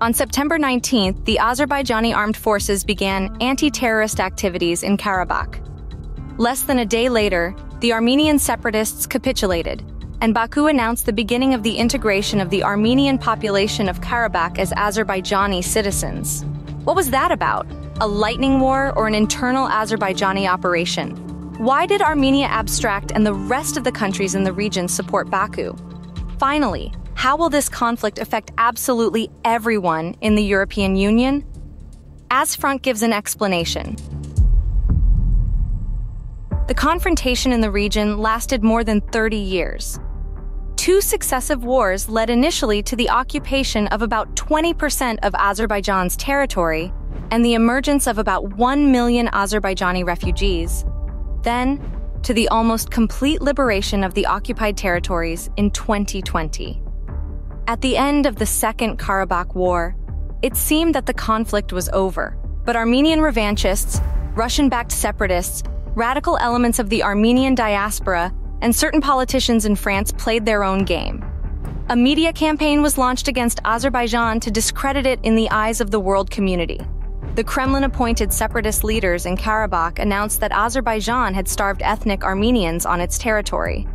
On September 19th, the Azerbaijani armed forces began anti-terrorist activities in Karabakh. Less than a day later, the Armenian separatists capitulated, and Baku announced the beginning of the integration of the Armenian population of Karabakh as Azerbaijani citizens. What was that about? A lightning war or an internal Azerbaijani operation? Why did Armenia abstract and the rest of the countries in the region support Baku? Finally, how will this conflict affect absolutely everyone in the European Union? AZfront gives an explanation. The confrontation in the region lasted more than 30 years. 2 successive wars led initially to the occupation of about 20% of Azerbaijan's territory and the emergence of about 1 million Azerbaijani refugees, then to the almost complete liberation of the occupied territories in 2020. At the end of the Second Karabakh War, it seemed that the conflict was over, but Armenian revanchists, Russian-backed separatists, radical elements of the Armenian diaspora, and certain politicians in France played their own game. A media campaign was launched against Azerbaijan to discredit it in the eyes of the world community. The Kremlin-appointed separatist leaders in Karabakh announced that Azerbaijan had starved ethnic Armenians on its territory.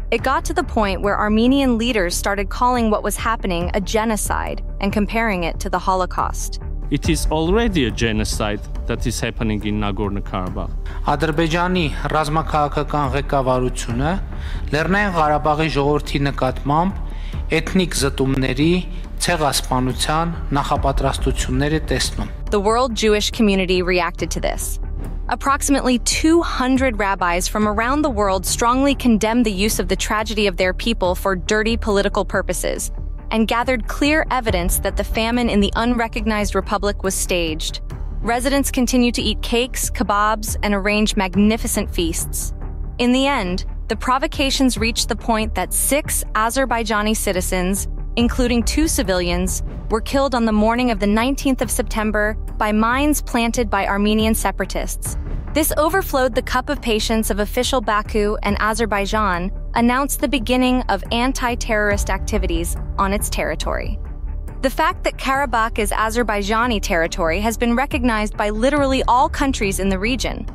It got to the point where Armenian leaders started calling what was happening a genocide and comparing it to the Holocaust. It is already a genocide that is happening in Nagorno-Karabakh. Ադրբեջանի ռազմաքաղաքական ղեկավարությունը Լեռնային Ղարաբաղի ժողովրդի նկատմամբ էթնիկ զտումների, ցեղասպանության նախապատրաստություններ է տեսնում. The world Jewish community reacted to this. Approximately 200 rabbis from around the world strongly condemned the use of the tragedy of their people for dirty political purposes, and gathered clear evidence that the famine in the unrecognized republic was staged. Residents continued to eat cakes, kebabs, and arrange magnificent feasts. In the end, the provocations reached the point that 6 Azerbaijani citizens, including 2 civilians, were killed on the morning of the 19th of September by mines planted by Armenian separatists. This overflowed the cup of patience of official Baku, and Azerbaijan announced the beginning of anti-terrorist activities on its territory. The fact that Karabakh is Azerbaijani territory has been recognized by literally all countries in the region.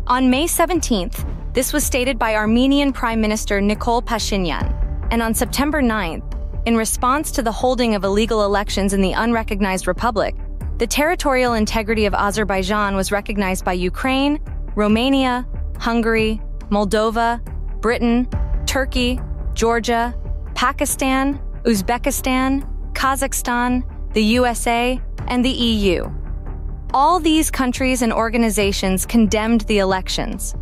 On May 17th, this was stated by Armenian Prime Minister Nikol Pashinyan, and on September 9th, in response to the holding of illegal elections in the unrecognized republic, the territorial integrity of Azerbaijan was recognized by Ukraine, Romania, Hungary, Moldova, Britain, Turkey, Georgia, Pakistan, Uzbekistan, Kazakhstan, the USA, and the EU. All these countries and organizations condemned the elections.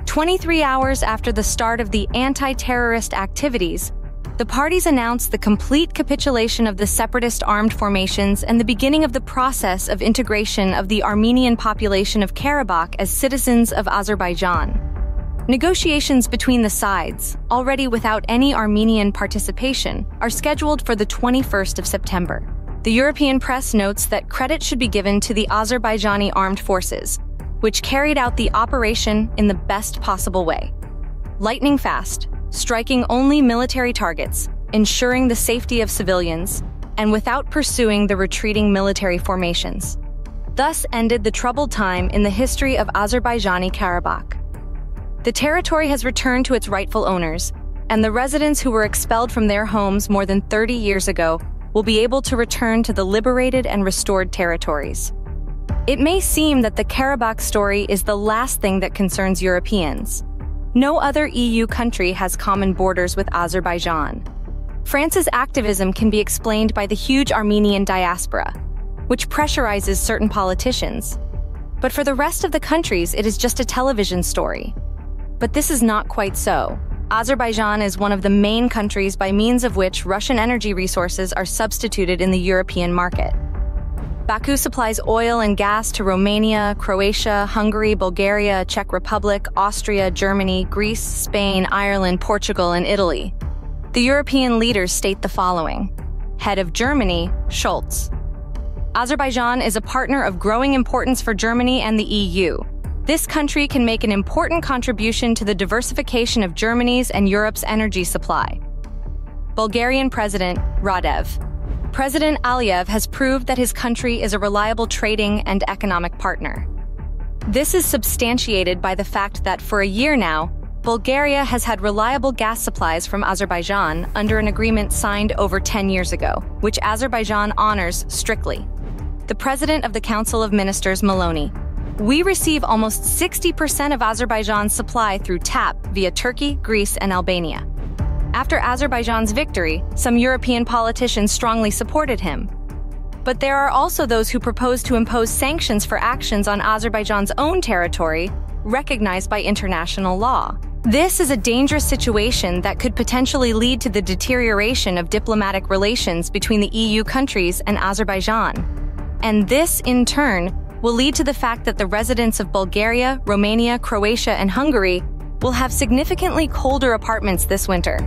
23 hours after the start of the anti-terrorist activities, the parties announced the complete capitulation of the separatist armed formations and the beginning of the process of integration of the Armenian population of Karabakh as citizens of Azerbaijan. Negotiations between the sides, already without any Armenian participation, are scheduled for the 21st of September. The European press notes that credit should be given to the Azerbaijani armed forces, which carried out the operation in the best possible way. Lightning fast, striking only military targets, ensuring the safety of civilians, and without pursuing the retreating military formations. Thus ended the troubled time in the history of Azerbaijani Karabakh. The territory has returned to its rightful owners, and the residents who were expelled from their homes more than 30 years ago will be able to return to the liberated and restored territories. It may seem that the Karabakh story is the last thing that concerns Europeans. No other EU country has common borders with Azerbaijan. France's activism can be explained by the huge Armenian diaspora, which pressurizes certain politicians. But for the rest of the countries, it is just a television story. But this is not quite so. Azerbaijan is one of the main countries by means of which Russian energy resources are substituted in the European market. Baku supplies oil and gas to Romania, Croatia, Hungary, Bulgaria, Czech Republic, Austria, Germany, Greece, Spain, Ireland, Portugal, and Italy. The European leaders state the following. Head of Germany, Scholz. Azerbaijan is a partner of growing importance for Germany and the EU. This country can make an important contribution to the diversification of Germany's and Europe's energy supply. Bulgarian President, Radev. President Aliyev has proved that his country is a reliable trading and economic partner. This is substantiated by the fact that for a year now, Bulgaria has had reliable gas supplies from Azerbaijan under an agreement signed over 10 years ago, which Azerbaijan honors strictly. The President of the Council of Ministers, Meloni: "We receive almost 60% of Azerbaijan's supply through TAP via Turkey, Greece, and Albania." After Azerbaijan's victory, some European politicians strongly supported him. But there are also those who propose to impose sanctions for actions on Azerbaijan's own territory, recognized by international law. This is a dangerous situation that could potentially lead to the deterioration of diplomatic relations between the EU countries and Azerbaijan. And this, in turn, will lead to the fact that the residents of Bulgaria, Romania, Croatia, and Hungary will have significantly colder apartments this winter.